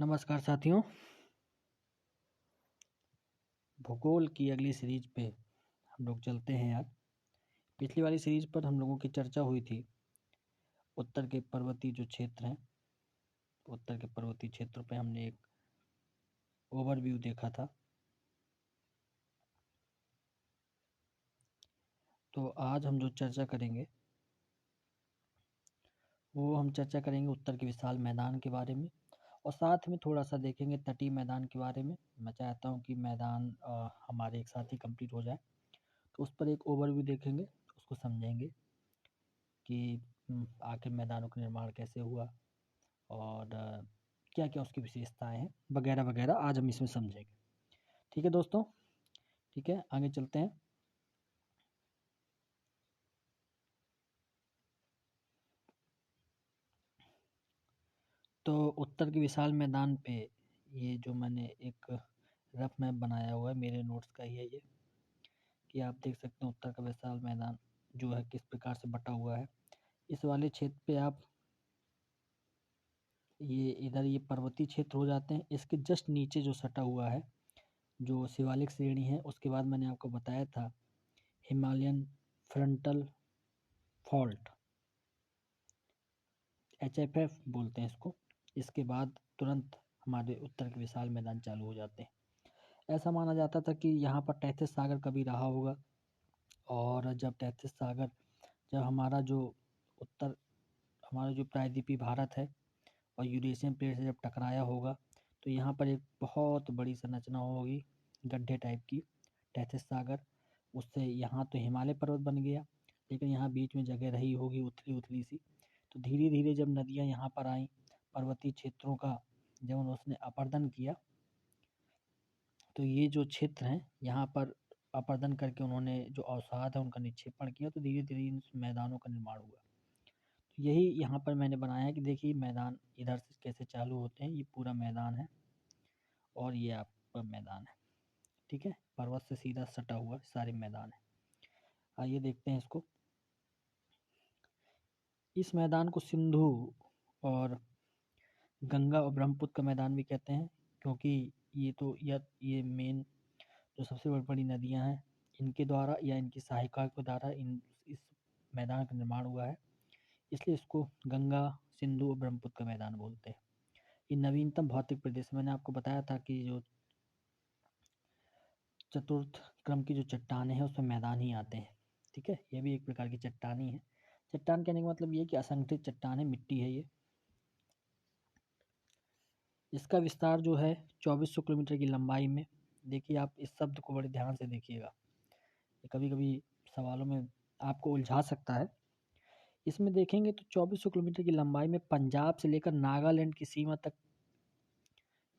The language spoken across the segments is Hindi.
नमस्कार साथियों। भूगोल की अगली सीरीज पे हम लोग चलते हैं यार। पिछली वाली सीरीज पर हम लोगों की चर्चा हुई थी उत्तर के पर्वतीय जो क्षेत्र हैं, उत्तर के पर्वतीय क्षेत्रों पे हमने एक ओवरव्यू देखा था। तो आज हम जो चर्चा करेंगे वो हम चर्चा करेंगे उत्तर के विशाल मैदान के बारे में, और साथ में थोड़ा सा देखेंगे तटीय मैदान के बारे में। मैं चाहता हूँ कि मैदान हमारे एक साथ ही कंप्लीट हो जाए, तो उस पर एक ओवरव्यू देखेंगे, उसको समझेंगे कि आखिर मैदानों का निर्माण कैसे हुआ और क्या क्या उसकी विशेषताएं हैं वगैरह वगैरह आज हम इसमें समझेंगे। ठीक है दोस्तों, ठीक है, आगे चलते हैं। तो उत्तर के विशाल मैदान पे ये जो मैंने एक रफ मैप बनाया हुआ है, मेरे नोट्स का ही है ये, कि आप देख सकते हैं उत्तर का विशाल मैदान जो है किस प्रकार से बटा हुआ है। इस वाले क्षेत्र पे आप ये इधर ये पर्वतीय क्षेत्र हो जाते हैं, इसके जस्ट नीचे जो सटा हुआ है जो शिवालिक श्रेणी है, उसके बाद मैंने आपको बताया था हिमालयन फ्रंटल फॉल्ट, HFF बोलते हैं इसको। इसके बाद तुरंत हमारे उत्तर के विशाल मैदान चालू हो जाते हैं। ऐसा माना जाता था कि यहाँ पर तैतीस सागर कभी रहा होगा, और जब तैतीस सागर, जब हमारा जो उत्तर, हमारा जो प्रायद्वीपीय भारत है और यूरेशियन प्लेट से जब टकराया होगा, तो यहाँ पर एक बहुत बड़ी संरचना होगी गड्ढे टाइप की, तैतीस सागर। उससे यहाँ तो हिमालय पर्वत बन गया, लेकिन यहाँ बीच में जगह रही होगी उथली उथली सी। तो धीरे धीरे जब नदियाँ यहाँ पर आईं, पर्वतीय क्षेत्रों का जब उसने अपर्दन किया, तो ये जो क्षेत्र हैं यहाँ पर अपर्दन करके उन्होंने जो अवसाद है उनका निक्षेपण किया, तो धीरे धीरे इन मैदानों का निर्माण हुआ। तो यही यहाँ पर मैंने बनाया है कि देखिए मैदान इधर से कैसे चालू होते हैं, ये पूरा मैदान है और ये आपका मैदान है। ठीक है, पर्वत से सीधा सटा हुआ सारे मैदान है। आइए देखते हैं इसको। इस मैदान को सिंधु और गंगा और ब्रह्मपुत्र का मैदान भी कहते हैं, क्योंकि ये मेन जो सबसे बड़ी बड़ी नदियां हैं, इनके द्वारा या इनकी सहायिका के द्वारा इस मैदान का निर्माण हुआ है, इसलिए इसको गंगा, सिंधु और ब्रह्मपुत्र का मैदान बोलते हैं। ये नवीनतम भौतिक प्रदेश, मैंने आपको बताया था कि जो चतुर्थ क्रम की जो चट्टानें हैं उसमें मैदान ही आते हैं। ठीक है, ये भी एक प्रकार की चट्टान ही है। चट्टान कहने का मतलब ये कि असंगठित चट्टान है, मिट्टी है ये। इसका विस्तार जो है 2400 किलोमीटर की लंबाई में। देखिए आप इस शब्द को बड़े ध्यान से देखिएगा, ये कभी कभी सवालों में आपको उलझा सकता है। इसमें देखेंगे तो 2400 किलोमीटर की लंबाई में पंजाब से लेकर नागालैंड की सीमा तक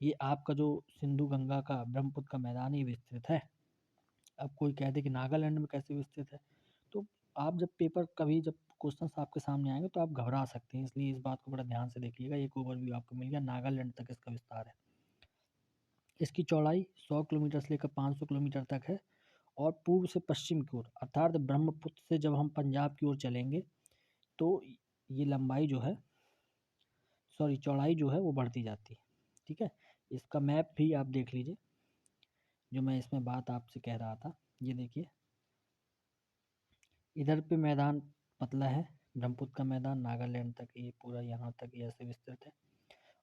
ये आपका जो सिंधु गंगा का ब्रह्मपुत्र का मैदान ही विस्तृत है। अब कोई कह दे कि नागालैंड में कैसे विस्तृत है, तो आप जब पेपर कभी जब क्वेश्चंस आपके सामने आएंगे तो आप घबरा सकते हैं, इसलिए इस बात को बड़ा ध्यान से देखिएगा। एक ओवरव्यू आपको मिल गया, नागालैंड तक इसका विस्तार है। इसकी चौड़ाई 100 किलोमीटर से लेकर 500 किलोमीटर तक है, और पूर्व से पश्चिम की ओर अर्थात ब्रह्मपुत्र से जब हम पंजाब की ओर चलेंगे तो ये लंबाई जो है, सॉरी चौड़ाई जो है वो बढ़ती जाती है। ठीक है, इसका मैप भी आप देख लीजिए जो मैं इसमें बात आपसे कह रहा था। ये देखिए इधर पे मैदान पतला है, ब्रह्मपुत्र का मैदान नागालैंड तक ये पूरा यहाँ तक ये ऐसे विस्तृत है।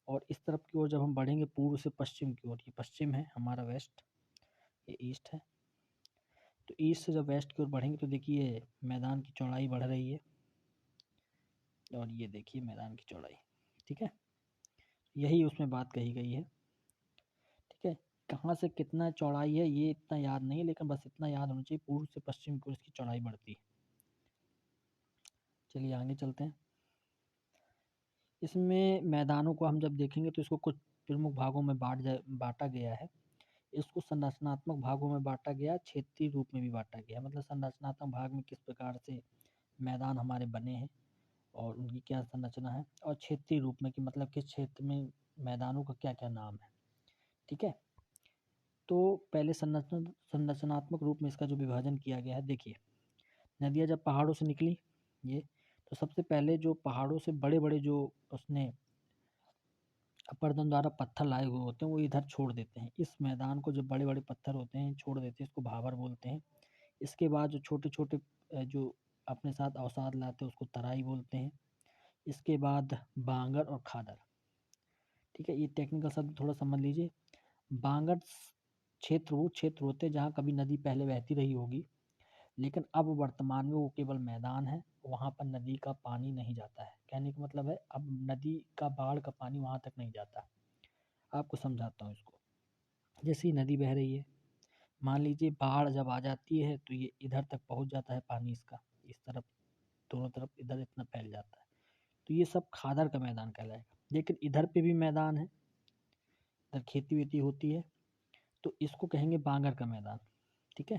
और इस तरफ की ओर जब हम बढ़ेंगे पूर्व से पश्चिम की ओर, ये पश्चिम है हमारा, वेस्ट ये ईस्ट है, तो ईस्ट से जब वेस्ट की ओर बढ़ेंगे तो देखिए मैदान की चौड़ाई बढ़ रही है, और ये देखिए मैदान की चौड़ाई। ठीक है, यही उसमें बात कही गई है। ठीक है, कहाँ से कितना चौड़ाई है ये इतना याद नहीं है, लेकिन बस इतना याद होना चाहिए पूर्व से पश्चिम की ओर इसकी चौड़ाई बढ़ती है। चलिए आगे चलते हैं। इसमें मैदानों को हम जब देखेंगे तो इसको कुछ प्रमुख भागों में बांटा गया है। इसको संरचनात्मक भागों में बांटा गया, क्षेत्रीय रूप में भी बांटा गया। मतलब संरचनात्मक भाग में किस प्रकार से मैदान हमारे बने हैं और उनकी क्या संरचना है, और क्षेत्रीय रूप में कि मतलब किस क्षेत्र में मैदानों का क्या क्या नाम है। ठीक है, तो पहले संरचनात्मक रूप में इसका जो विभाजन किया गया है, देखिए नदियाँ जब पहाड़ों से निकली ये, तो सबसे पहले जो पहाड़ों से बड़े बड़े जो उसने अपर्दन द्वारा पत्थर लाए हुए होते हैं वो इधर छोड़ देते हैं। इस मैदान को जो बड़े बड़े पत्थर होते हैं छोड़ देते हैं, इसको भाबर बोलते हैं। इसके बाद जो छोटे छोटे जो अपने साथ अवसाद लाते हैं उसको तराई बोलते हैं। इसके बाद बांगर और खादर। ठीक है, ये टेक्निकल शब्द थोड़ा समझ लीजिए। बांगर क्षेत्र वो क्षेत्र होते हैं जहाँ कभी नदी पहले बहती रही होगी, लेकिन अब वर्तमान में वो केवल मैदान है, वहाँ पर नदी का पानी नहीं जाता है। कहने का मतलब है अब नदी का बाढ़ का पानी वहाँ तक नहीं जाता। आपको समझाता हूँ इसको। जैसे ही नदी बह रही है, मान लीजिए बाढ़ जब आ जाती है तो ये इधर तक पहुँच जाता है पानी इसका, इस तरफ दोनों तरफ इधर इतना फैल जाता है, तो ये सब खादर का मैदान कहलाएगा। लेकिन इधर पे भी मैदान है, इधर खेती वेती होती है, तो इसको कहेंगे बांगर का मैदान। ठीक है,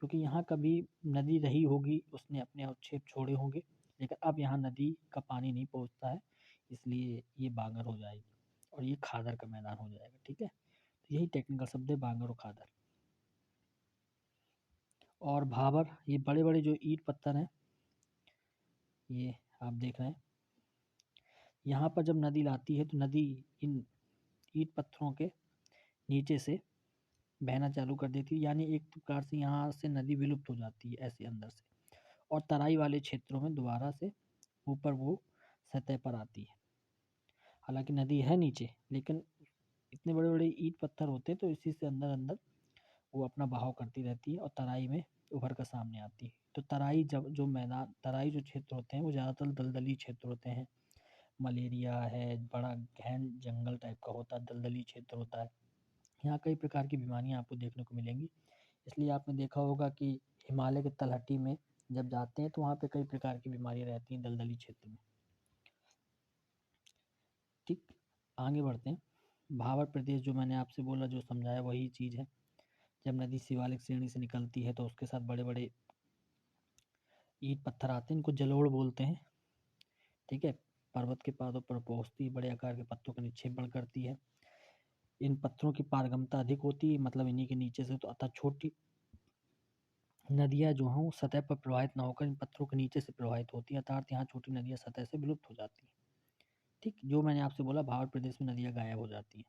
क्योंकि यहाँ कभी नदी रही होगी, उसने अपने अवक्षेप छोड़े होंगे, लेकिन अब यहाँ नदी का पानी नहीं पहुँचता है, इसलिए ये बांगर हो जाएगी और ये खादर का मैदान हो जाएगा। ठीक है, तो यही टेक्निकल शब्द है बांगर और खादर। और भाबर, ये बड़े बड़े जो ईंट पत्थर हैं, ये आप देख रहे हैं, यहाँ पर जब नदी लाती है तो नदी इन ईंट पत्थरों के नीचे से बहना चालू कर देती है, यानी एक प्रकार से यहाँ से नदी विलुप्त हो जाती है ऐसे अंदर से, और तराई वाले क्षेत्रों में दोबारा से ऊपर वो सतह पर आती है। हालांकि नदी है नीचे, लेकिन इतने बड़े बड़े ईंट पत्थर होते हैं तो इसी से अंदर अंदर वो अपना बहाव करती रहती है और तराई में उभर कर सामने आती है। तो तराई जब जो मैदान तराई जो क्षेत्र होते हैं वो ज़्यादातर दलदली क्षेत्र होते हैं। मलेरिया है, बड़ा गहन जंगल टाइप का होता है, दलदली क्षेत्र होता है। यहाँ कई प्रकार की बीमारियाँ आपको देखने को मिलेंगी। इसलिए आपने देखा होगा कि हिमालय के तलहटी में जब जाते हैं तो वहाँ पे कई प्रकार की बीमारियाँ रहती हैं दलदली क्षेत्र में। ठीक, आगे बढ़ते हैं। भाबर प्रदेश जो मैंने आपसे बोला, जो समझाया, वही चीज़ है। जब नदी शिवालिक श्रेणी से निकलती है तो उसके साथ बड़े बड़े ईंट पत्थर आते हैं, इनको जलोढ़ बोलते हैं। ठीक है, पर्वत के पादों पर पहुँचती है, बड़े आकार के पत्थरों का निक्षेपण करती है। इन पत्थरों की पारगमता अधिक होती है, मतलब इन्हीं के नीचे से तो अतः छोटी नदियाँ जो हों सतह पर प्रवाहित ना होकर इन पत्थरों के नीचे से प्रवाहित होती हैं, अर्थात यहाँ छोटी नदियाँ सतह से विलुप्त हो जाती हैं। ठीक, जो मैंने आपसे बोला भाबर प्रदेश में नदियाँ गायब हो जाती हैं।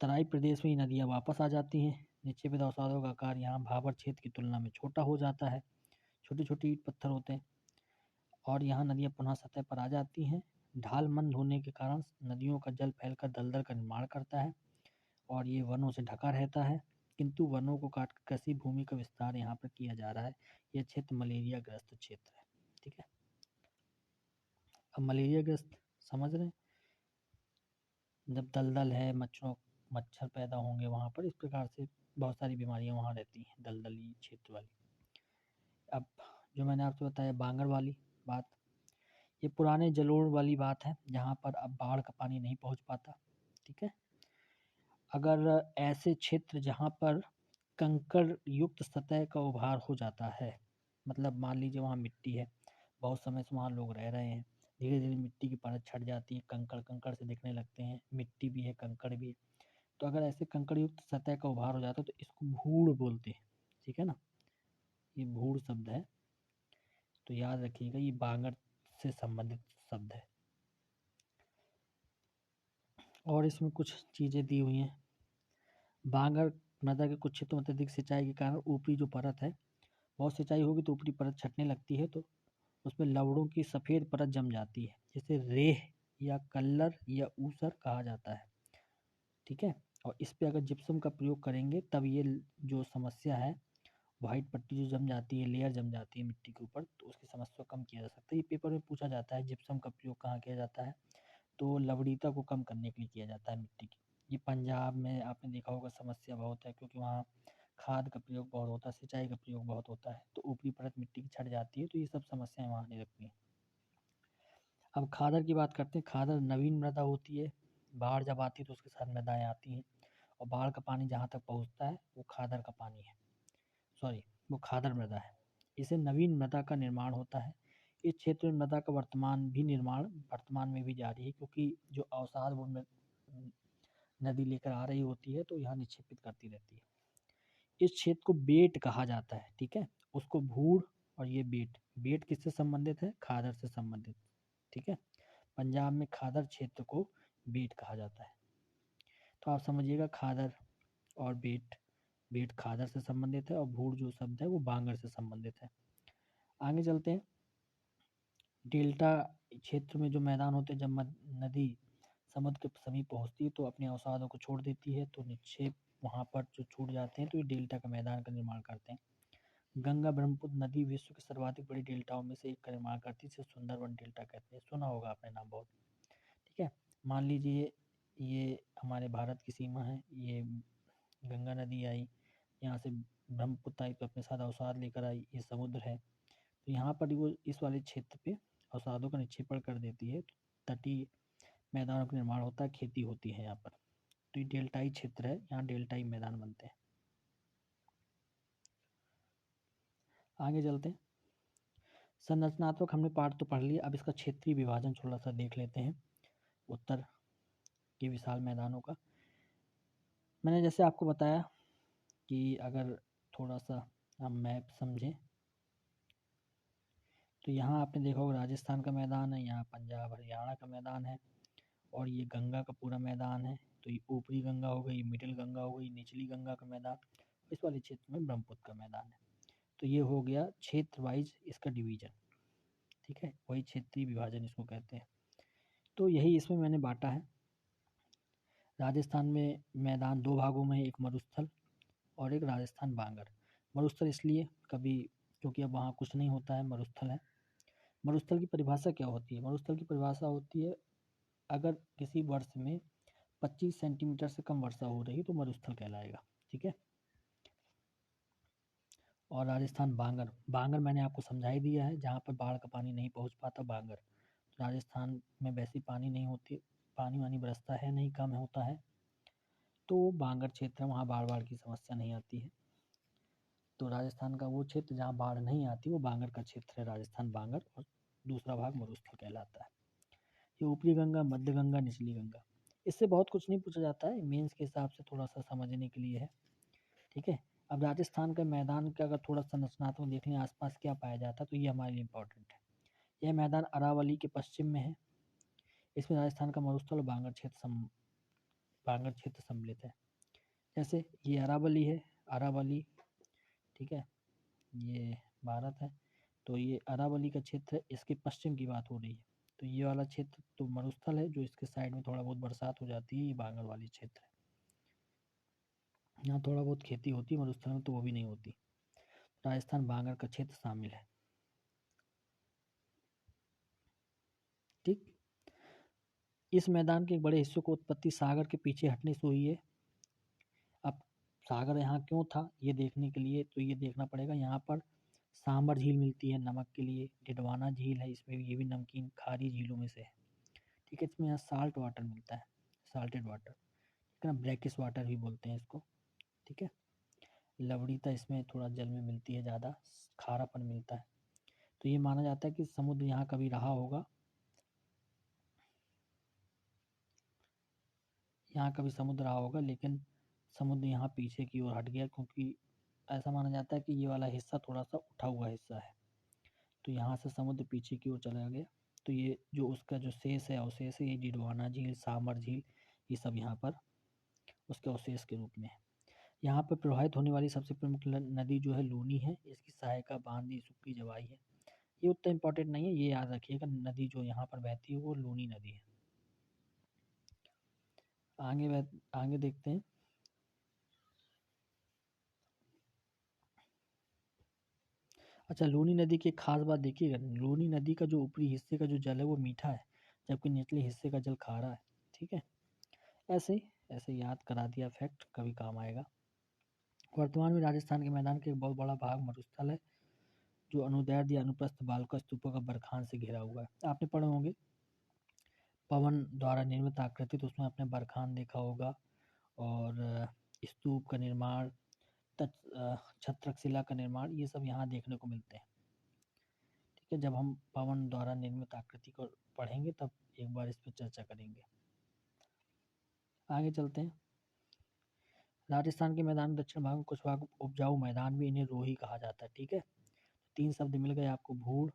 तराई प्रदेश में ही नदियाँ वापस आ जाती हैं। निक्षेपित अवसादों का आकार यहाँ भाबर क्षेत्र की तुलना में छोटा हो जाता है, छोटे छोटे ईंट पत्थर होते हैं, और यहाँ नदियाँ पुनः सतह पर आ जाती हैं। ढाल मंद होने के कारण नदियों का जल फैलकर दलदल का निर्माण करता है और ये वनों से ढका रहता है, किंतु वनों को काट कृषि भूमि का विस्तार यहाँ पर किया जा रहा है। यह क्षेत्र मलेरिया ग्रस्त क्षेत्र है। ठीक है, अब मलेरिया ग्रस्त समझ रहे हैं, जब दलदल है, मच्छर पैदा होंगे वहाँ पर, इस प्रकार से बहुत सारी बीमारियाँ वहाँ रहती हैं दलदली क्षेत्र वाली। अब जो मैंने आपसे बताया बांगर वाली बात, ये पुराने जलोढ़ वाली बात है, जहाँ पर अब बाढ़ का पानी नहीं पहुँच पाता। ठीक है, अगर ऐसे क्षेत्र जहाँ पर कंकड़ युक्त सतह का उभार हो जाता है, मतलब मान लीजिए वहाँ मिट्टी है, बहुत समय से वहाँ लोग रह रहे हैं, धीरे धीरे मिट्टी की परत छट जाती है, कंकड़ कंकड़ से दिखने लगते हैं, मिट्टी भी है कंकड़ भी है, तो अगर ऐसे कंकड़ युक्त सतह का उभार हो जाता है तो इसको भूड़ बोलते हैं। ठीक है ना, ये भूड़ शब्द है, तो याद रखिएगा ये बांगर से संबंधित शब्द है। और इसमें कुछ चीज़ें दी हुई हैं। बांगर मृदा के कुछ क्षेत्रों में अत्यधिक सिंचाई के कारण ऊपरी जो परत है, बहुत सिंचाई होगी तो ऊपरी परत छटने लगती है, तो उसमें लवड़ों की सफ़ेद परत जम जाती है, जिसे रेह या कल्लर या ऊसर कहा जाता है। ठीक है, और इस पे अगर जिप्सम का प्रयोग करेंगे तब ये जो समस्या है, वाइट पट्टी जो जम जाती है, लेयर जम जाती है मिट्टी के ऊपर, तो उसकी समस्या को कम किया जा सकता है। ये पेपर में पूछा जाता है जिप्सम का प्रयोग कहाँ किया जाता है, तो लवणीयता को कम करने के लिए किया जाता है मिट्टी की। ये पंजाब में आपने देखा होगा समस्या बहुत है, क्योंकि वहाँ खाद का प्रयोग बहुत होता है, सिंचाई का प्रयोग बहुत होता है, तो ऊपरी परत मिट्टी की छट जाती है, तो ये सब समस्याएं वहाँ आने लगती हैं। अब खादर की बात करते हैं। खादर नवीन मृदा होती है, बाढ़ जब आती है तो उसके साथ मृदाएँ आती हैं, और बाढ़ का पानी जहाँ तक पहुँचता है वो खादर का पानी है, सॉरी वो खादर मृदा है। इसे नवीन मृदा का निर्माण होता है। इस क्षेत्र में मृदा का वर्तमान में भी जारी है, क्योंकि जो अवसाद वो नदी लेकर आ रही होती है तो यहाँ निक्षेपित करती रहती है। इस क्षेत्र को बेट कहा जाता है। ठीक है, उसको भूड़ और ये बेट, बेट किससे संबंधित है, खादर से संबंधित। ठीक है, पंजाब में खादर क्षेत्र को बेट कहा जाता है। तो आप समझिएगा खादर और बेट, बेट खादर से संबंधित है और भूड़ जो शब्द है वो बांगर से संबंधित है। आगे चलते हैं। डेल्टा क्षेत्र में जो मैदान होते हैं, जब नदी समुद्र के समीप पहुंचती है तो अपने अवसादों को छोड़ देती है, तो निक्षेप वहाँ पर जो छूट जाते हैं तो ये डेल्टा का मैदान का निर्माण करते हैं। गंगा ब्रह्मपुत्र नदी विश्व की सर्वाधिक बड़ी डेल्टाओं में से एक का निर्माण करती है, जिसे सुंदरबन डेल्टा कहते हैं। सुना होगा आपने नाम बहुत। ठीक है, मान लीजिए ये हमारे भारत की सीमा है, ये गंगा नदी आई, यहाँ से ब्रह्मपुत्र आई तो अपने साथ अवसाद लेकर आई, ये समुद्र है। तो यहाँ पर वो इस वाले क्षेत्र पे अवसादों का निक्षेपण कर देती है, तो तटीय मैदानों का निर्माण होता है, खेती होती है यहाँ पर। तो ये डेल्टाई क्षेत्र है, यहाँ डेल्टाई मैदान बनते हैं। आगे चलते हैं। संरचनात्मक हमने पार्ट तो पढ़ लिया, अब इसका क्षेत्रीय विभाजन थोड़ा सा देख लेते हैं उत्तर के विशाल मैदानों का। मैंने जैसे आपको बताया कि अगर थोड़ा सा हम मैप समझें तो यहाँ आपने देखा होगा राजस्थान का मैदान है, यहाँ पंजाब हरियाणा का मैदान है, और ये गंगा का पूरा मैदान है। तो ये ऊपरी गंगा हो गई, मिडिल गंगा हो गई, निचली गंगा का मैदान, इस वाले क्षेत्र में ब्रह्मपुत्र का मैदान है। तो ये हो गया क्षेत्र वाइज इसका डिवीजन। ठीक है, वही क्षेत्रीय विभाजन इसको कहते हैं। तो यही इसमें मैंने बांटा है। राजस्थान में मैदान दो भागों में है, एक मरुस्थल और एक राजस्थान बांगर। मरुस्थल इसलिए कभी क्योंकि अब वहाँ कुछ नहीं होता है, मरुस्थल है। मरुस्थल की परिभाषा क्या होती है? मरुस्थल की परिभाषा होती है अगर किसी वर्ष में 25 सेंटीमीटर से कम वर्षा हो रही तो मरुस्थल कहलाएगा। ठीक है, और राजस्थान बांगर, बांगर मैंने आपको समझा ही दिया है, जहाँ पर बाढ़ का पानी नहीं पहुँच पाता बांगर। राजस्थान में वैसी पानी नहीं होती, पानी वानी बरसता है नहीं, कम होता है, तो बांगर क्षेत्र है, वहाँ बाढ़ की समस्या नहीं आती है। तो राजस्थान का वो क्षेत्र जहाँ बाढ़ नहीं आती वो बांगर का क्षेत्र है, राजस्थान बांगर, और दूसरा भाग मरुस्थल कहलाता है। ये ऊपरी गंगा, मध्य गंगा, निचली गंगा, इससे बहुत कुछ नहीं पूछा जाता है, मेंस के हिसाब से थोड़ा सा समझने के लिए है। ठीक है, अब राजस्थान का मैदान का अगर थोड़ा संरचनात्मक देख लें आसपास क्या पाया जाता है तो ये हमारे लिए इम्पोर्टेंट है। यह मैदान अरावली के पश्चिम में है, इसमें राजस्थान का मरुस्थल और बांगर क्षेत्र सम्मिलित है। जैसे ये अरावली है, अरावली, ठीक है, ये भारत है, तो ये अरावली का क्षेत्र है, इसके पश्चिम की बात हो रही है। तो ये वाला क्षेत्र तो मरुस्थल है, जो इसके साइड में थोड़ा बहुत बरसात हो जाती है, ये बांगर वाली क्षेत्र है। यहाँ थोड़ा बहुत खेती होती है, मरुस्थल में तो वो भी नहीं होती। राजस्थान बांगर का क्षेत्र शामिल है। ठीक, इस मैदान के एक बड़े हिस्सों को उत्पत्ति सागर के पीछे हटने से हुई है। अब सागर यहाँ क्यों था ये देखने के लिए तो ये देखना पड़ेगा, यहाँ पर सांबर झील मिलती है नमक के लिए, डिडवाना झील है, इसमें ये भी नमकीन खारी झीलों में से है। ठीक है, इसमें यहाँ साल्ट वाटर मिलता है, साल्टेड वाटर, ठीक है ना, ब्रैकिश वाटर भी बोलते हैं इसको। ठीक है, लवणीयता इसमें थोड़ा जल में मिलती है ज़्यादा, खारापन मिलता है। तो ये माना जाता है कि समुद्र यहाँ कभी रहा होगा, यहाँ कभी समुद्र रहा होगा, लेकिन समुद्र यहाँ पीछे की ओर हट गया, क्योंकि ऐसा माना जाता है कि ये वाला हिस्सा थोड़ा सा उठा हुआ हिस्सा है, तो यहाँ से समुद्र पीछे की ओर चला गया। तो ये जो उसका जो शेष है अवशेष है, ये डिडवाना झील, सामर झील, ये सब यहाँ पर उसके अवशेष के रूप में है। यहाँ पर प्रवाहित होने वाली सबसे प्रमुख नदी जो है लूनी है, इसकी सहायका बांदी सुक्की जवाई है। ये उतना इम्पोर्टेंट नहीं है, ये याद रखिएगा, नदी जो यहाँ पर बहती है वो लूनी नदी है। आगे देखते हैं। अच्छा, लूनी नदी की एक खास बात देखिएगा, लूनी नदी का जो ऊपरी हिस्से का जो जल है वो मीठा है, जबकि निचले हिस्से का जल खारा है। ठीक है, ऐसे याद करा दिया, फैक्ट कभी काम आएगा। वर्तमान में राजस्थान के मैदान का एक बहुत बड़ा भाग मरुस्थल है, जो अनुदैर्ध्य या अनुप्रस्थ बालुका स्तूपों का बरखान से घिरा हुआ है। आपने पढ़े होंगे पवन द्वारा निर्मित आकृति, तो उसमें आपने बरखान देखा होगा, और स्तूप का निर्माण, छत्रक शिला का निर्माण, ये सब यहाँ देखने को मिलते हैं। ठीक है, जब हम पवन द्वारा निर्मित आकृति को पढ़ेंगे तब एक बार इस पर चर्चा करेंगे। आगे चलते हैं। राजस्थान के मैदान दक्षिण भाग में कुछ भाग उपजाऊ मैदान भी, इन्हें रोही कहा जाता है। ठीक है, 3 शब्द मिल गए आपको, भूड़,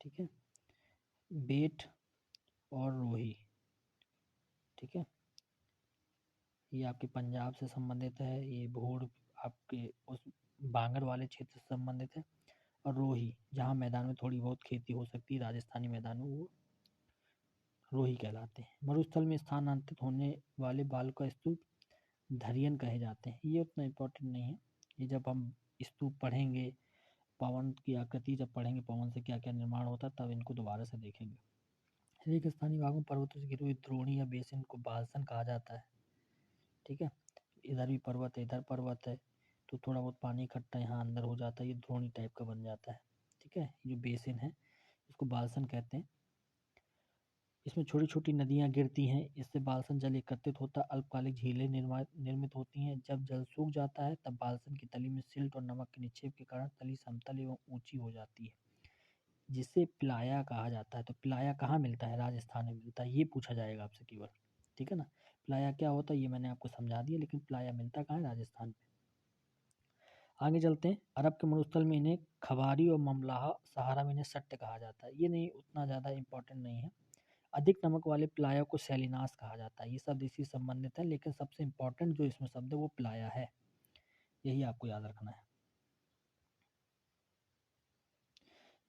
ठीक है, बेट और रोही, ठीक है, ये आपके पंजाब से संबंधित है। ये भोर आपके उस बांगर वाले क्षेत्र से संबंधित है। और रोही जहाँ मैदान में थोड़ी बहुत खेती हो सकती है, राजस्थानी मैदान में, वो रोही कहलाते हैं। मरुस्थल में स्थानांतरित होने वाले बाल का स्तूप धरियन कहे जाते हैं। ये उतना इम्पोर्टेंट नहीं है। ये जब हम स्तूप पढ़ेंगे, पवन की आकृति जब पढ़ेंगे, पवन से क्या क्या निर्माण होता है, तब इनको दोबारा से देखेंगे। रेगिस्तानी भागों पर्वतों से घिरे हुए द्रोणी या बेसिन को बाल्सन कहा जाता है। ठीक है, इधर भी पर्वत है, इधर पर्वत है, तो थोड़ा बहुत पानी इकट्ठा यहाँ अंदर हो जाता है, ये द्रोणी टाइप का बन जाता है। ठीक है, ये बेसिन है, इसको बाल्सन कहते हैं। इसमें छोटी छोटी नदियाँ गिरती हैं, इससे बाल्सन जल एकत्रित होता है, अल्पकालिक झीलें निर्मित होती हैं। जब जल सूख जाता है तब बाल्सन की तली में सिल्ट और नमक के निक्षेप के कारण तली समतल एवं ऊंची हो जाती है, जिसे प्लाया कहा जाता है। तो प्लाया कहाँ मिलता है? राजस्थान में मिलता है, ये पूछा जाएगा आपसे केवल। ठीक है ना, प्लाया क्या होता है ये मैंने आपको समझा दिया, लेकिन प्लाया मिलता कहाँ है? राजस्थान में। आगे चलते हैं। अरब के मरुस्थल में इन्हें खबारी और ममलाहा, सहारा में इन्हें सट्ट कहा जाता है। ये नहीं, उतना ज़्यादा इंपॉर्टेंट नहीं है। अधिक नमक वाले प्लाया को सैलिनास कहा जाता है। ये शब्द इसी संबंधित है, लेकिन सबसे इम्पोर्टेंट जो इसमें शब्द है वो प्लाया है, यही आपको याद रखना है।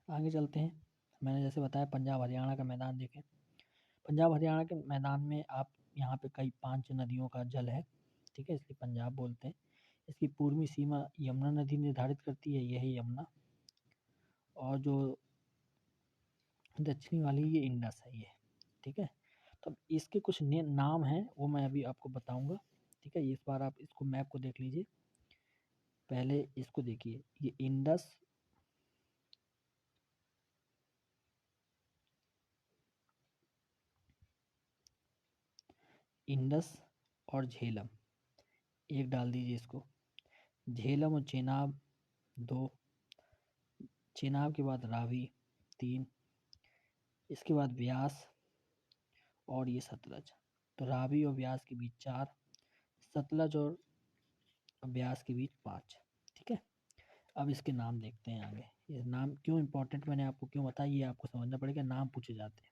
आगे चलते हैं। मैंने जैसे बताया पंजाब हरियाणा का मैदान देखें। पंजाब हरियाणा के मैदान में आप यहाँ पे कई 5 नदियों का जल है, ठीक है, इसलिए पंजाब बोलते हैं। इसकी पूर्वी सीमा यमुना नदी निर्धारित करती है, यही यमुना। और जो दक्षिणी वाली ये इंडस है ये। ठीक है, तो अब इसके कुछ नाम हैं, वो मैं अभी आपको बताऊंगा। ठीक है, इस बार आप इसको मैप को देख लीजिए। पहले इसको देखिए, ये इंडस, इंडस और झेलम, एक डाल दीजिए इसको। झेलम और चेनाब 2, चेनाब के बाद रावी 3, इसके बाद व्यास और ये सतलज। तो रावी और व्यास के बीच 4, सतलज और व्यास के बीच 5। ठीक है, अब इसके नाम देखते हैं आगे। ये नाम क्यों इंपॉर्टेंट मैंने आपको क्यों बताया, ये आपको समझना पड़ेगा, नाम पूछे जाते हैं।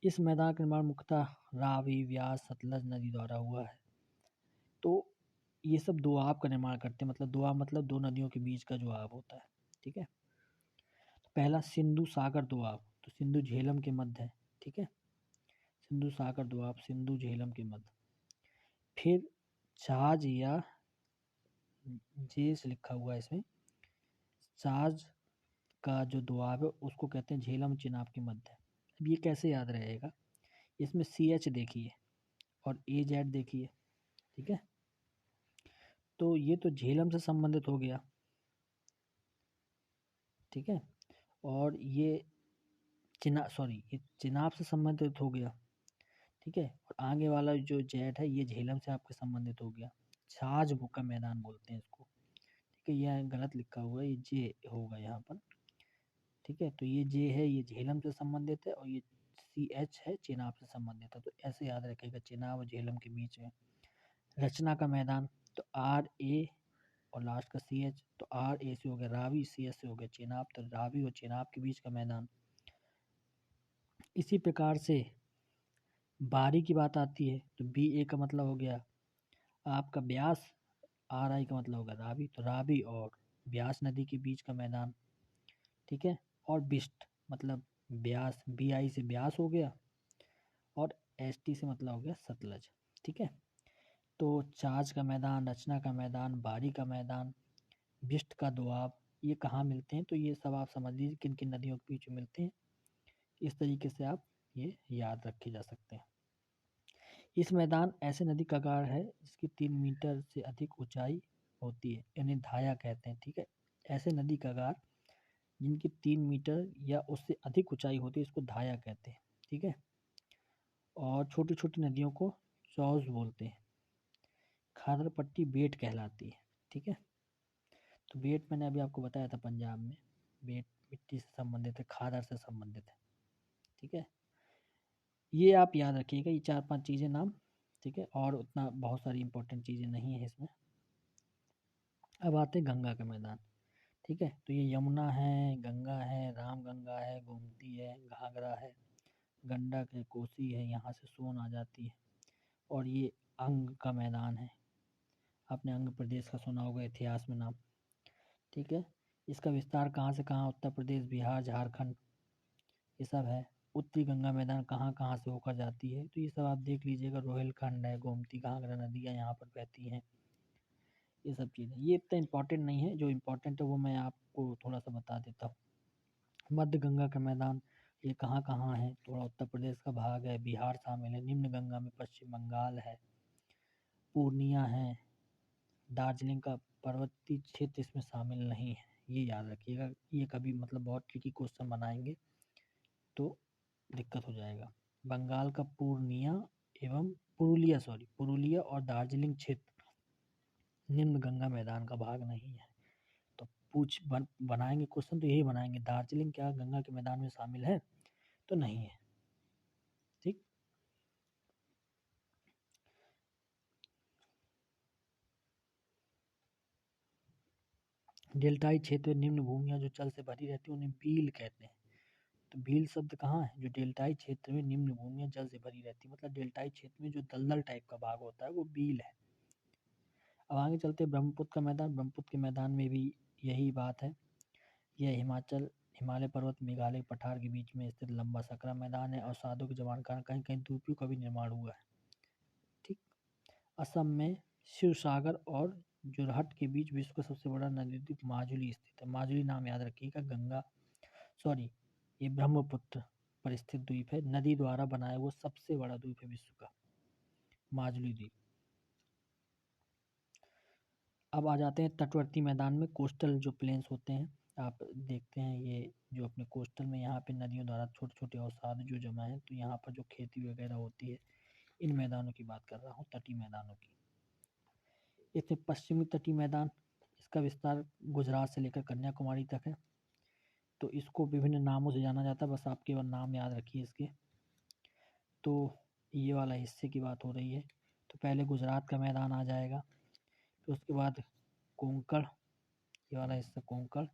इस मैदान का निर्माण मुख्यतः रावी, व्यास, सतलज नदी द्वारा हुआ है। तो ये सब दोआब का निर्माण करते हैं, मतलब दोआब मतलब दो नदियों के बीच का जो आब होता है। ठीक है, तो पहला सिंधु सागर दोआब, तो सिंधु झेलम के मध्य है। ठीक है, सिंधु सागर दोआब सिंधु झेलम के मध्य। फिर छाज या जेस लिखा हुआ है इसमें, छाज का जो दोआब है उसको कहते हैं झेलम चिनाब के मध्य। अब ये कैसे याद रहेगा? इसमें सी एच देखिए और ए जेड देखिए। ठीक है, तो ये तो झेलम से संबंधित हो गया। ठीक है, और ये ये चिनाब से संबंधित हो गया। ठीक है, और आगे वाला जो जेड है ये झेलम से आपके संबंधित हो गया। छाछ का मैदान बोलते हैं इसको। ठीक है, यह गलत लिखा हुआ है, ये जे होगा यहाँ पर। ठीक है, तो ये जे है, ये झेलम से संबंधित है, और ये सी एच है, चेनाब से संबंधित है। तो ऐसे याद रखेगा, चेनाब और झेलम के बीच में। रचना का मैदान, तो आर ए और लास्ट का सी एच, तो आर ए से हो गया रावी, सी एच से हो गया चेनाब, तो रावी और चेनाब के बीच का मैदान। इसी प्रकार से बारी की बात आती है, तो बी ए का मतलब हो गया आपका ब्यास, आर आई का मतलब होगा रावी, तो रावी और ब्यास नदी के बीच का मैदान। ठीक है, और बिस्ट मतलब ब्यास, बी आई से ब्यास हो गया, और एस टी से मतलब हो गया सतलज। ठीक है, तो छाछ का मैदान, रचना का मैदान, बारी का मैदान, बिस्ट का दोआब, ये कहाँ मिलते हैं? तो ये सब आप समझ लीजिए किन किन नदियों के बीच में मिलते हैं। इस तरीके से आप ये याद रखे जा सकते हैं। इस मैदान ऐसे नदी का गाढ़ है जिसकी 3 मीटर से अधिक ऊंचाई होती है, इन्हें धाया कहते हैं। ठीक है, ऐसे नदी का गाढ़ जिनकी 3 मीटर या उससे अधिक ऊंचाई होती है, इसको धाया कहते हैं। ठीक है, और छोटी छोटी नदियों को चौज बोलते हैं। खादर पट्टी बेट कहलाती है। ठीक है, तो बेट मैंने अभी आपको बताया था पंजाब में, बेट मिट्टी से संबंधित है, खादर से संबंधित है। ठीक है, ये आप याद रखिएगा, ये 4-5 चीज़ें नाम। ठीक है, और उतना बहुत सारी इंपॉर्टेंट चीज़ें नहीं है इसमें। अब आते हैं गंगा का मैदान। ठीक है। तो ये यमुना है, गंगा है, रामगंगा है, गोमती है, घाघरा है, गंडक है, कोसी है, यहाँ से सोन आ जाती है। और ये अंग का मैदान है, आपने अंग प्रदेश का सुना होगा इतिहास में नाम, ठीक है। इसका विस्तार कहाँ से कहाँ, उत्तर प्रदेश, बिहार, झारखंड, ये सब है। उत्तरी गंगा मैदान कहाँ कहाँ से होकर जाती है, तो ये सब आप देख लीजिएगा। रोहिलखंड है, गोमती, घाघरा नदियाँ यहाँ पर बहती हैं, ये सब चीज़ें। ये इतना इम्पोर्टेंट नहीं है, जो इम्पोर्टेंट है वो मैं आपको थोड़ा सा बता देता हूँ। मध्य गंगा का मैदान ये कहाँ कहाँ है, थोड़ा उत्तर प्रदेश का भाग है, बिहार शामिल है। निम्न गंगा में पश्चिम बंगाल है, पूर्णिया है, दार्जिलिंग का पर्वतीय क्षेत्र इसमें शामिल नहीं है, ये याद रखिएगा। ये कभी मतलब बहुत ट्रिकी क्वेश्चन बनाएंगे तो दिक्कत हो जाएगा। बंगाल का पूर्णिया एवं पुरुलिया और दार्जिलिंग क्षेत्र निम्न गंगा मैदान का भाग नहीं है। तो बनाएंगे क्वेश्चन तो यही बनाएंगे, दार्जिलिंग क्या गंगा के मैदान में शामिल है, तो नहीं है, ठीक। डेल्टाई क्षेत्र में निम्न भूमियां जो जल से भरी रहती है उन्हें बील कहते हैं। तो बील शब्द कहाँ है, जो डेल्टाई क्षेत्र में निम्न भूमियां जल से भरी रहती है, मतलब डेल्टाई क्षेत्र में जो दलदल टाइप का भाग होता है वो बील है। अब आगे चलते हैं ब्रह्मपुत्र का मैदान। ब्रह्मपुत्र के मैदान में भी यही बात है। यह हिमालय पर्वत, मेघालय पठार के बीच में स्थित लंबा सकरा मैदान है और साधु के जमाने के कारण कहीं कहीं द्वीपों का भी निर्माण हुआ है, ठीक। असम में शिवसागर और जोरहट के बीच विश्व का सबसे बड़ा नदी द्वीप माजुली स्थित है। माजुली नाम याद रखिएगा, ये ब्रह्मपुत्र पर स्थित द्वीप है, नदी द्वारा बनाया हुआ सबसे बड़ा द्वीप है विश्व का, माजुली द्वीप। अब आ जाते हैं तटवर्ती मैदान में। कोस्टल जो प्लेन्स होते हैं, आप देखते हैं ये जो अपने कोस्टल में यहाँ पे नदियों द्वारा छोटे छोटे अवसाद जो जमा है, तो यहाँ पर जो खेती वगैरह होती है, इन मैदानों की बात कर रहा हूँ, तटीय मैदानों की। इसमें पश्चिमी तटीय मैदान, इसका विस्तार गुजरात से लेकर कन्याकुमारी तक है। तो इसको विभिन्न नामों से जाना जाता है, बस आप केवल नाम याद रखिए इसके। तो ये वाला हिस्से की बात हो रही है। तो पहले गुजरात का मैदान आ जाएगा, फिर उसके बाद कोंकण, ये वाला हिस्सा कोंकण,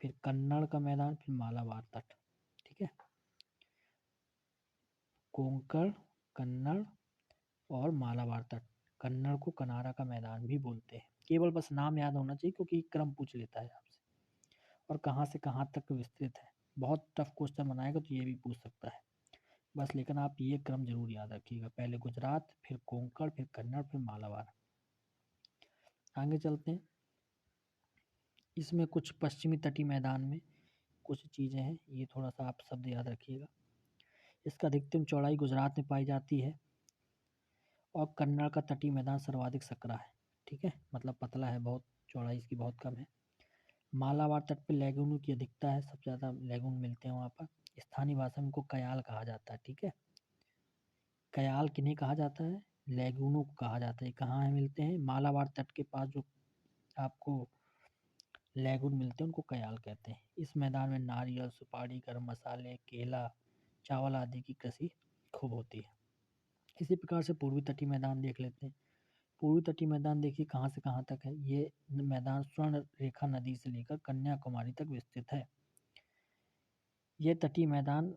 फिर कन्नड़ का मैदान, फिर मालाबार तट, ठीक है। कोंकण, कन्नड़ और मालाबार तट। कन्नड़ को कनारा का मैदान भी बोलते हैं। केवल बस नाम याद होना चाहिए, क्योंकि क्रम पूछ लेता है आपसे, और कहाँ से कहाँ तक विस्तृत है। बहुत टफ क्वेश्चन बनाएगा तो ये भी पूछ सकता है बस, लेकिन आप ये क्रम जरूर याद रखिएगा, पहले गुजरात, फिर कोंकण, फिर कन्नड़, फिर मालाबार। आगे चलते हैं। इसमें कुछ पश्चिमी तटीय मैदान में कुछ चीज़ें हैं, ये थोड़ा सा आप शब्द याद रखिएगा। इसका अधिकतम चौड़ाई गुजरात में पाई जाती है, और कन्नड़ का तटीय मैदान सर्वाधिक सकरा है, ठीक है, मतलब पतला है बहुत, चौड़ाई इसकी बहुत कम है। मालाबार तट पर लैगूनों की अधिकता है, सबसे ज़्यादा लैगून मिलते हैं वहाँ पर। स्थानीय भाषा में इनको कयाल कहा जाता है, ठीक है। कयाल किन्हें कहा जाता है, लैगूनों को कहा जाता है। कहाँ है मिलते हैं, मालाबार तट के पास जो आपको लैगून मिलते हैं उनको कयाल कहते हैं। इस मैदान में नारियल, सुपारी, गर्म मसाले, केला, चावल आदि की कृषि खूब होती है। इसी प्रकार से पूर्वी तटीय मैदान देख लेते हैं। पूर्वी तटीय मैदान देखिए कहाँ से कहाँ तक है। ये मैदान स्वर्ण रेखा नदी से लेकर कन्याकुमारी तक विस्तृत है। ये तटीय मैदान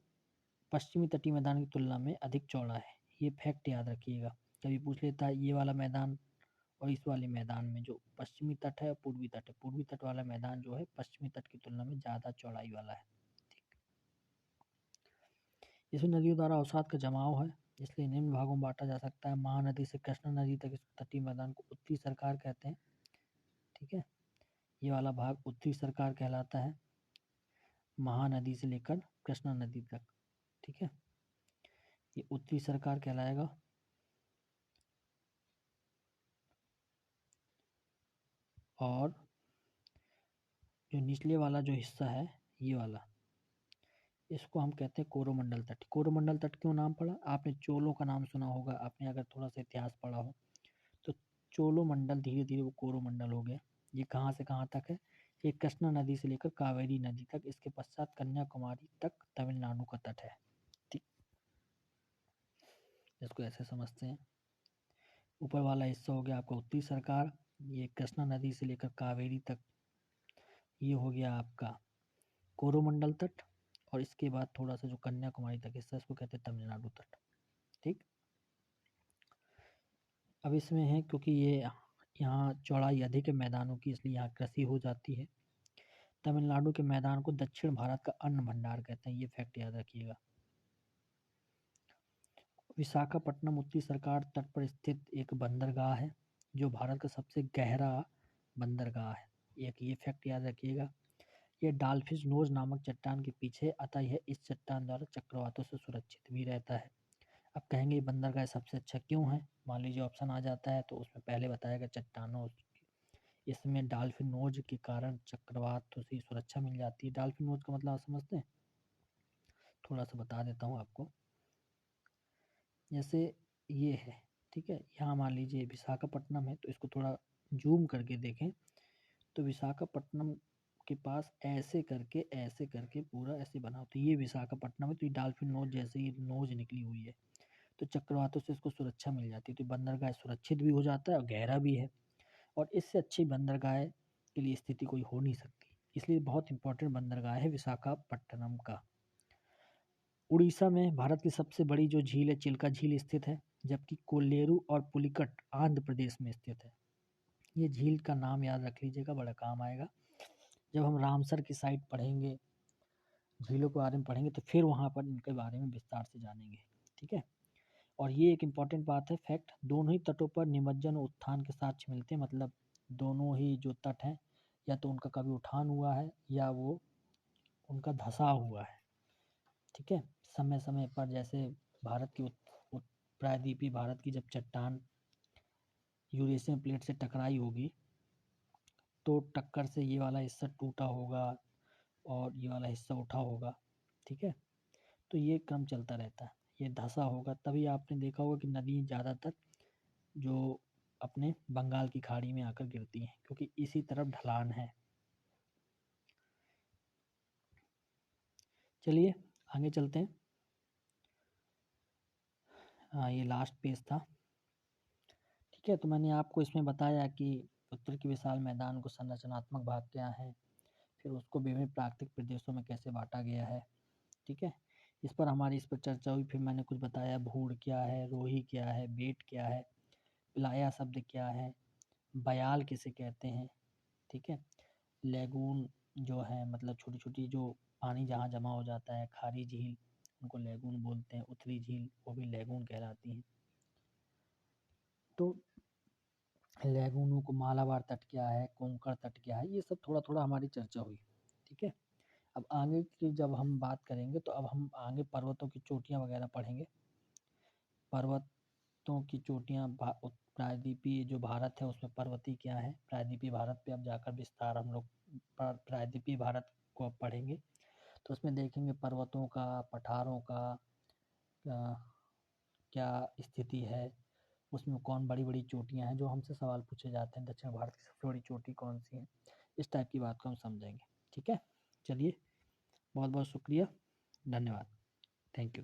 पश्चिमी तटीय मैदान की तुलना में अधिक चौड़ा है। ये फैक्ट याद रखिएगा, कभी पूछ लेता है ये वाला मैदान और इस वाले मैदान में जो पश्चिमी तट है और पूर्वी तट है, पूर्वी तट वाला मैदान जो है पश्चिमी तट की तुलना में ज़्यादा चौड़ाई वाला है, ठीक। इसमें नदियों द्वारा अवसाद का जमाव है, इसलिए निम्न भागों में बांटा जा सकता है। महानदी से कृष्णा नदी तक इस तटीय मैदान को उत्तरी सरकार कहते हैं, ठीक है। ये वाला भाग उत्तरी सरकार कहलाता है, महानदी से लेकर कृष्णा नदी तक, ठीक है, ये उत्तरी सरकार कहलाएगा। और जो निचले वाला जो हिस्सा है, ये वाला, इसको हम कहते हैं कोरोमंडल तट। कोरोमंडल तट क्यों नाम पड़ा, आपने चोलों का नाम सुना होगा, आपने अगर थोड़ा सा इतिहास पढ़ा हो तो। चोलो मंडल धीरे धीरे वो कोरोमंडल हो गया। ये कहाँ से कहाँ तक है, ये कृष्णा नदी से लेकर कावेरी नदी तक, इसके पश्चात कन्याकुमारी तक तमिलनाडु का तट है, ठीक। इसको ऐसे समझते हैं। ऊपर वाला हिस्सा हो गया आपका उत्तरी सरकार, ये कृष्णा नदी से लेकर कावेरी तक ये हो गया आपका कोरोमंडल तट, और इसके बाद थोड़ा सा जो कन्याकुमारी तक हिस्सा इसको कहते हैं तमिलनाडु तट। ठीक, अब इसमें है क्योंकि ये यहाँ चौड़ाई अधिक है मैदानों की, इसलिए यहाँ कृषि हो जाती है। तमिलनाडु के मैदान को दक्षिण भारत का अन्न भंडार कहते हैं, ये फैक्ट याद रखिएगा। विशाखापट्टनम उत्तरी सरकार तट पर स्थित एक बंदरगाह है, जो भारत का सबसे गहरा बंदरगाह है। एक ये फैक्ट याद रखिएगा। ये डॉल्फिन नोज नामक चट्टान के पीछे, अतः यह इस चट्टान द्वारा चक्रवातों से सुरक्षित भी रहता है। अब कहेंगे ये बंदरगाह सबसे अच्छा क्यों है? मान लीजिए ऑप्शन आ जाता है तो उसमें पहले बताएगा चट्टानों, इसमें डॉल्फिन नोज के कारण चक्रवातों से सुरक्षा मिल जाती है। डॉल्फिन नोज का मतलब आप समझते हैं? थोड़ा सा बता देता हूँ आपको। जैसे ये है, ठीक है, यहाँ मान लीजिए विशाखापट्टनम है, तो इसको थोड़ा जूम करके देखें तो विशाखापट्टनम के पास ऐसे करके पूरा ऐसे बना, तो ये विशाखापट्टनम है, तो ये डॉल्फिन नोज जैसे ही नोज निकली हुई है, तो चक्रवातों से इसको सुरक्षा मिल जाती है, तो बंदरगाह सुरक्षित भी हो जाता है और गहरा भी है, और इससे अच्छी बंदरगाह के लिए स्थिति कोई हो नहीं सकती, इसलिए बहुत इंपॉर्टेंट बंदरगाह है विशाखापट्टनम का। उड़ीसा में भारत की सबसे बड़ी जो झील है चिल्का झील स्थित है, जबकि कोल्लेरू और पुलिकट आंध्र प्रदेश में स्थित है। ये झील का नाम याद रख लीजिएगा, बड़ा काम आएगा जब हम रामसर की साइड पढ़ेंगे, झीलों के बारे में पढ़ेंगे, तो फिर वहाँ पर इनके बारे में विस्तार से जानेंगे। ठीक है, और ये एक इम्पॉर्टेंट बात है, फैक्ट, दोनों ही तटों पर निमज्जन और उत्थान के साक्ष्य मिलते हैं, मतलब दोनों ही जो तट हैं या तो उनका कभी उठान हुआ है या वो उनका धंसा हुआ है। ठीक है, समय समय पर जैसे भारत की प्रायद्वीपीय भारत की जब चट्टान यूरेशियन प्लेट से टकराई होगी, तो टक्कर से ये वाला हिस्सा टूटा होगा और ये वाला हिस्सा उठा होगा। ठीक है, तो ये क्रम चलता रहता है, ये धंसा होगा, तभी आपने देखा होगा कि नदी ज़्यादातर जो अपने बंगाल की खाड़ी में आकर गिरती हैं, क्योंकि इसी तरफ ढलान है। चलिए आगे चलते हैं। हाँ, ये लास्ट पेज था। ठीक है, तो मैंने आपको इसमें बताया कि उत्तर के विशाल मैदान को संरचनात्मक भाग क्या है, फिर उसको विभिन्न प्राकृतिक प्रदेशों में कैसे बांटा गया है। ठीक है, इस पर चर्चा हुई, फिर मैंने कुछ बताया भूड़ क्या है, रोही क्या है, बेट क्या है, प्लाया शब्द क्या है, बयाल किसे कहते हैं। ठीक है, लेगून जो है मतलब छोटी छोटी जो पानी जहाँ जमा हो जाता है, खारी झील उनको लेगून बोलते हैं, उथली झील वो भी लेगून कहलाती हैं। तो लेगूनों को मालाबार तट क्या है, कोंकण तट क्या है, ये सब थोड़ा थोड़ा हमारी चर्चा हुई। ठीक है, अब आगे की जब हम बात करेंगे तो अब हम आगे पर्वतों की चोटियाँ वगैरह पढ़ेंगे। पर्वतों की चोटियाँ प्रायद्वीपीय जो भारत है उसमें पर्वतीय क्या है, प्रायद्वीपीय भारत पे अब जाकर विस्तार हम लोग प्रायद्वीपीय भारत को अब पढ़ेंगे, तो उसमें देखेंगे पर्वतों का, पठारों का क्या स्थिति है, उसमें कौन बड़ी बड़ी चोटियाँ हैं, जो हमसे सवाल पूछे जाते हैं, दक्षिण भारत की सबसे बड़ी चोटी कौन सी है, इस टाइप की बात को हम समझेंगे। ठीक है, चलिए बहुत बहुत शुक्रिया, धन्यवाद, थैंक यू।